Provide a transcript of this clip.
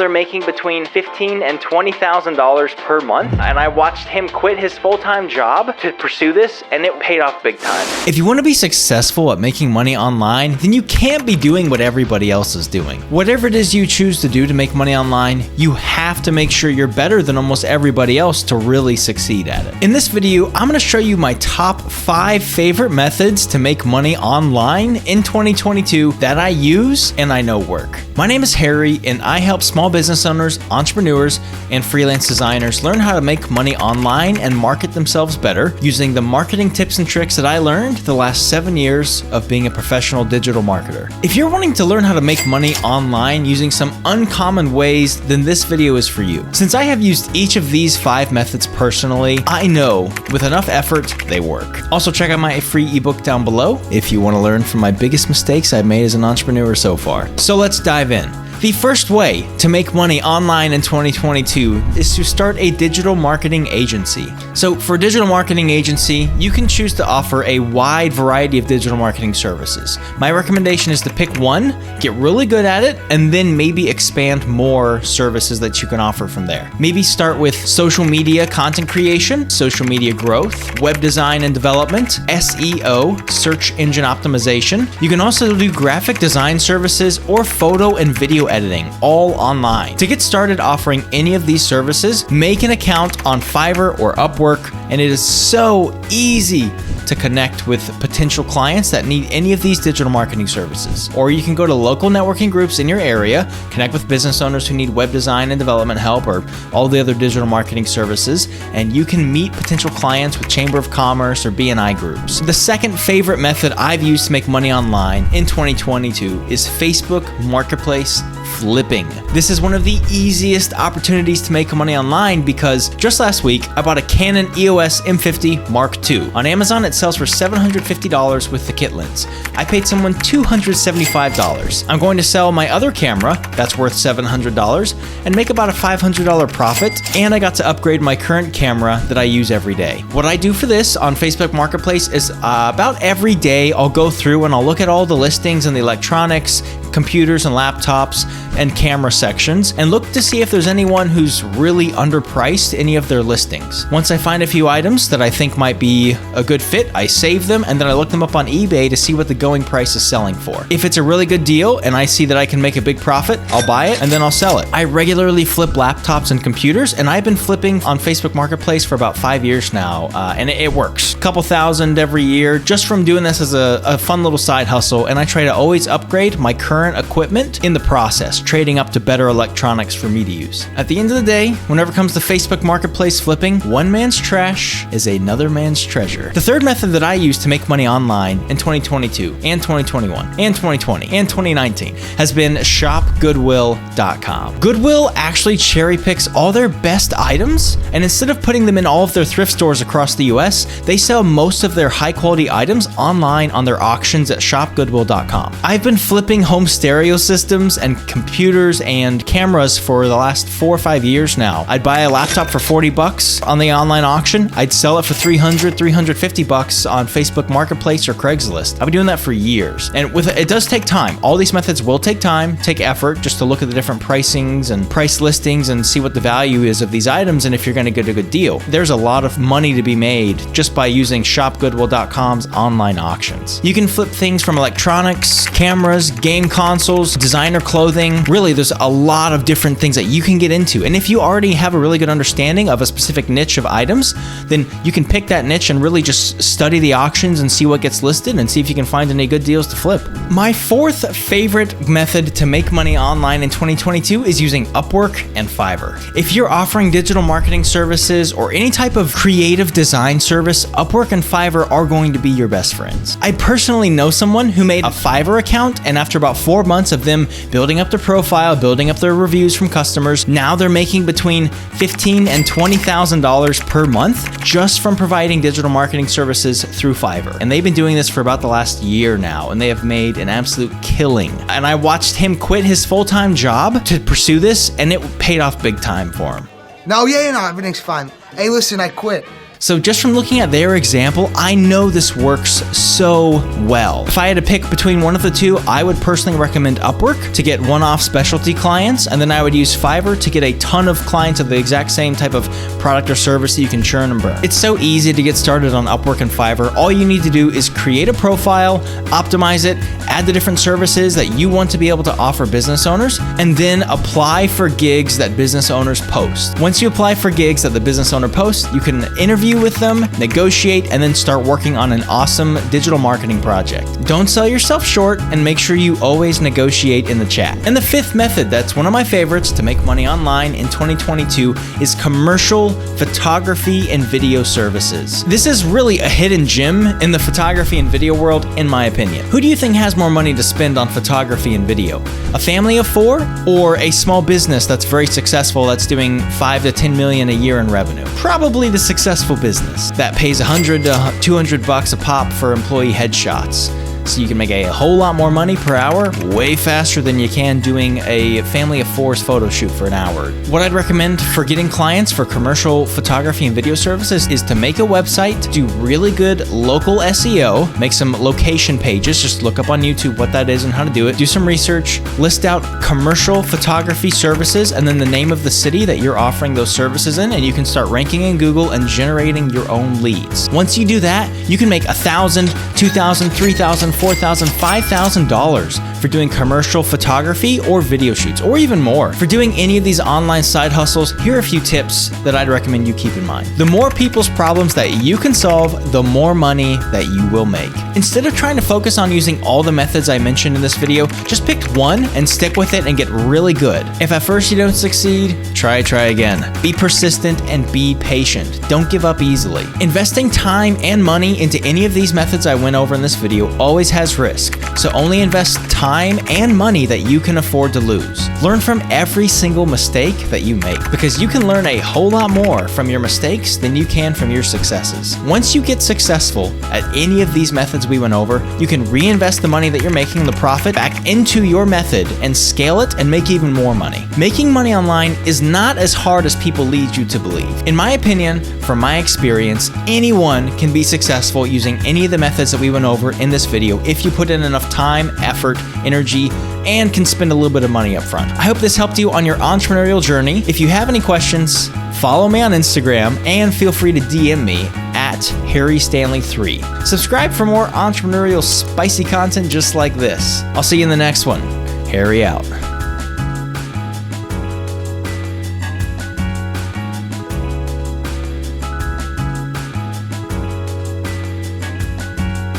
they're making between $15,000 and $20,000 per month. And I watched him quit his full-time job to pursue this, and it paid off big time. If you want to be successful at making money online, then you can't be doing what everybody else is doing. Whatever it is you choose to do to make money online, you have to make sure you're better than almost everybody else to really succeed at it. In this video, I'm going to show you my top 5 favorite methods to make money online in 2022 that I use and I know work. My name is Harry, and I help small business owners, entrepreneurs, and freelance designers learn how to make money online and market themselves better using the marketing tips and tricks that I learned the last 7 years of being a professional digital marketer. If you're wanting to learn how to make money online using some uncommon ways, then this video is for you. Since I have used each of these 5 methods personally, I know with enough effort, they work. Also, check out my free ebook down below if you want to learn from my biggest mistakes I've made as an entrepreneur so far. So let's dive in. The first way to make money online in 2022 is to start a digital marketing agency. So for a digital marketing agency, you can choose to offer a wide variety of digital marketing services. My recommendation is to pick one, get really good at it, and then maybe expand more services that you can offer from there. Maybe start with social media content creation, social media growth, web design and development, SEO, search engine optimization. You can also do graphic design services or photo and video editing, all online. To get started offering any of these services, make an account on Fiverr or Upwork, and it is so easy to connect with potential clients that need any of these digital marketing services. Or you can go to local networking groups in your area, connect with business owners who need web design and development help or all the other digital marketing services, and you can meet potential clients with Chamber of Commerce or BNI groups. The second favorite method I've used to make money online in 2022 is Facebook Marketplace flipping. This is one of the easiest opportunities to make money online because just last week, I bought a Canon EOS M50 Mark II. On Amazon, it sells for $750 with the kit lens. I paid someone $275. I'm going to sell my other camera, that's worth $700, and make about a $500 profit, and I got to upgrade my current camera that I use every day. What I do for this on Facebook Marketplace is about every day I'll go through and I'll look at all the listings and the electronics, computers and laptops, and camera sections, and look to see if there's anyone who's really underpriced any of their listings. Once I find a few items that I think might be a good fit, I save them, and then I look them up on eBay to see what the going price is selling for. If it's a really good deal and I see that I can make a big profit, I'll buy it and then I'll sell it. I regularly flip laptops and computers, and I've been flipping on Facebook Marketplace for about 5 years now, and it works. A couple thousand every year just from doing this as a fun little side hustle, and I try to always upgrade my current equipment in the process, trading up to better electronics for me to use. At the end of the day, whenever it comes to Facebook Marketplace flipping, one man's trash is another man's treasure. The third method that I use to make money online in 2022 and 2021 and 2020 and 2019 has been shopgoodwill.com. Goodwill actually cherry picks all their best items, and instead of putting them in all of their thrift stores across the US, they sell most of their high quality items online on their auctions at shopgoodwill.com. I've been flipping home stereo systems and computers and cameras for the last 4 or 5 years now. I'd buy a laptop for $40 on the online auction. I'd sell it for $350 on Facebook Marketplace or Craigslist. I've been doing that for years. And it does take time. All these methods will take time, take effort, just to look at the different pricings and price listings and see what the value is of these items and if you're going to get a good deal. There's a lot of money to be made just by using shopgoodwill.com's online auctions. You can flip things from electronics, cameras, game consoles, designer clothing. Really, there's a lot of different things that you can get into. And if you already have a really good understanding of a specific niche of items, then you can pick that niche and really just study the auctions and see what gets listed and see if you can find any good deals to flip. My fourth favorite method to make money online in 2022 is using Upwork and Fiverr. If you're offering digital marketing services or any type of creative design service, Upwork and Fiverr are going to be your best friends. I personally know someone who made a Fiverr account, and after about 4 months of them building up their profile, building up their reviews from customers, now they're making between $15,000 and $20,000 per month just from providing digital marketing services through Fiverr. And they've been doing this for about the last year now, and they have made an absolute killing. And I watched him quit his full-time job to pursue this, and it paid off big time for him. No, yeah, everything's fine. Hey, listen, I quit. So just from looking at their example, I know this works so well. If I had to pick between one of the two, I would personally recommend Upwork to get one-off specialty clients, and then I would use Fiverr to get a ton of clients of the exact same type of product or service that you can churn and burn. It's so easy to get started on Upwork and Fiverr. All you need to do is create a profile, optimize it, add the different services that you want to be able to offer business owners, and then apply for gigs that business owners post. Once you apply for gigs that the business owner posts, you can interview with them, negotiate, and then start working on an awesome digital marketing project. Don't sell yourself short, and make sure you always negotiate in the chat. And the fifth method, that's one of my favorites to make money online in 2022, is commercial photography and video services. This is really a hidden gem in the photography and video world, in my opinion. Who do you think has more money to spend on photography and video? A family of 4 or a small business that's very successful that's doing 5 to 10 million a year in revenue? Probably the successful business that pays 100 to 200 bucks a pop for employee headshots. So you can make a whole lot more money per hour, way faster than you can doing a family of 4's photo shoot for an hour. What I'd recommend for getting clients for commercial photography and video services is to make a website, do really good local SEO, make some location pages, just look up on YouTube what that is and how to do it, do some research, list out commercial photography services and then the name of the city that you're offering those services in, and you can start ranking in Google and generating your own leads. Once you do that, you can make $1,000, $2,000, $3,000, $4,000, $5,000 for doing commercial photography or video shoots, or even more. For doing any of these online side hustles, here are a few tips that I'd recommend you keep in mind. The more people's problems that you can solve, the more money that you will make. Instead of trying to focus on using all the methods I mentioned in this video, just pick one and stick with it and get really good. If at first you don't succeed, try again. Be persistent and be patient. Don't give up easily. Investing time and money into any of these methods I went over in this video always has risk, so only invest time and money that you can afford to lose. Learn from every single mistake that you make, because you can learn a whole lot more from your mistakes than you can from your successes. Once you get successful at any of these methods we went over, you can reinvest the money that you're making, the profit, back into your method and scale it and make even more money. Making money online is not as hard as people lead you to believe. In my opinion, from my experience, anyone can be successful using any of the methods that we went over in this video if you put in enough time, effort, energy, and can spend a little bit of money up front. I hope this helped you on your entrepreneurial journey. If you have any questions, follow me on Instagram and feel free to DM me at HarryStanley3. Subscribe for more entrepreneurial spicy content just like this. I'll see you in the next one. Harry out.